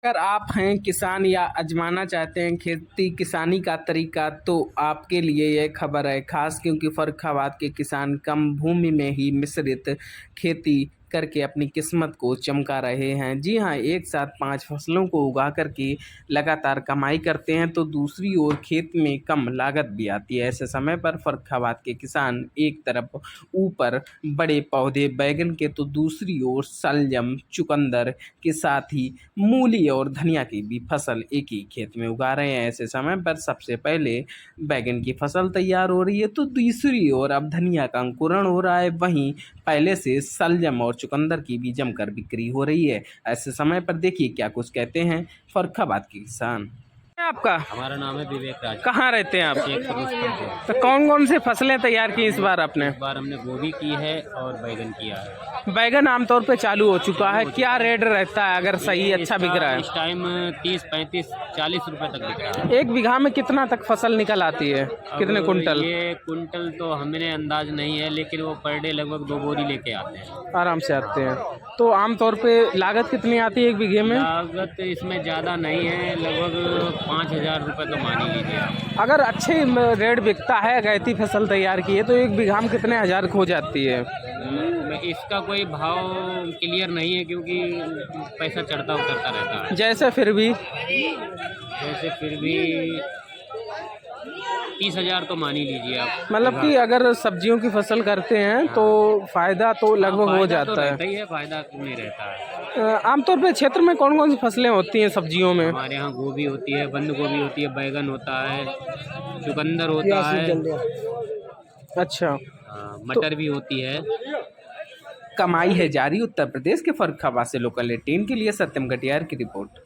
अगर आप हैं किसान या आजमाना चाहते हैं खेती किसानी का तरीका तो आपके लिए यह खबर है खास क्योंकि फर्रुखाबाद के किसान कम भूमि में ही मिश्रित खेती करके अपनी किस्मत को चमका रहे हैं। जी हाँ, एक साथ 5 फसलों को उगा कर के लगातार कमाई करते हैं तो दूसरी ओर खेत में कम लागत भी आती है। ऐसे समय पर फर्रुखाबाद के किसान एक तरफ ऊपर बड़े पौधे बैगन के तो दूसरी ओर शलजम, चुकंदर के साथ ही मूली और धनिया की भी फसल एक ही खेत में उगा रहे हैं। ऐसे समय पर सबसे पहले बैंगन की फसल तैयार हो रही है तो दूसरी ओर अब धनिया का अंकुरण हो रहा है। वहीं पहले से शलजम और चुकंदर की भी जमकर बिक्री हो रही है। ऐसे समय पर देखिए क्या कुछ कहते हैं फर्रुखाबाद के किसान। आपका हमारा नाम है विवेक राज। कहाँ रहते हैं आप? शेख रुस्तम से। तो कौन कौन सी फसलें तैयार की इस बार आपने? इस बार हमने गोभी की है और बैगन किया है। बैगन आमतौर पे चालू हो चुका है, क्या रेट रहता है अगर सही अच्छा बिक रहा है? इस टाइम 30, 35, 40 रुपए तक बिक रहा है। एक बीघा में कितना तक फसल निकल आती है, कितने अब कुंटल? ये कुंटल तो हमें अंदाज नहीं है, लेकिन वो पर डे लगभग 2 बोरी लेके आते हैं। आराम से आते हैं। तो आमतौर पे लागत कितनी आती है एक बीघे में? लागत इसमें ज़्यादा नहीं है, लगभग 5,000 रुपये तो मान ही लीजिए आप। अगर अच्छे रेट बिकता है अगैती फसल तैयार की है तो एक बीघा में कितने हज़ार खो जाती है? इसका कोई भाव क्लियर नहीं है क्योंकि पैसा चढ़ता उतरता रहता है। जैसे फिर भी 30,000 तो मान ही लीजिए आप। मतलब कि अगर सब्जियों की फसल करते हैं तो फायदा तो लगभग हो फायदा तो जाता रहता ही है, फायदा क्यों नहीं रहता है। है। आमतौर पे क्षेत्र में कौन कौन सी फसलें होती हैं सब्जियों में? हमारे यहाँ गोभी होती है, बंद गोभी होती है, बैगन होता है, चुकंदर होता है, अच्छा। मटर भी होती है। कमाई है जारी। उत्तर प्रदेश के फर्रुखाबाद से लोकल 18 के लिए सत्यम गटियार की रिपोर्ट।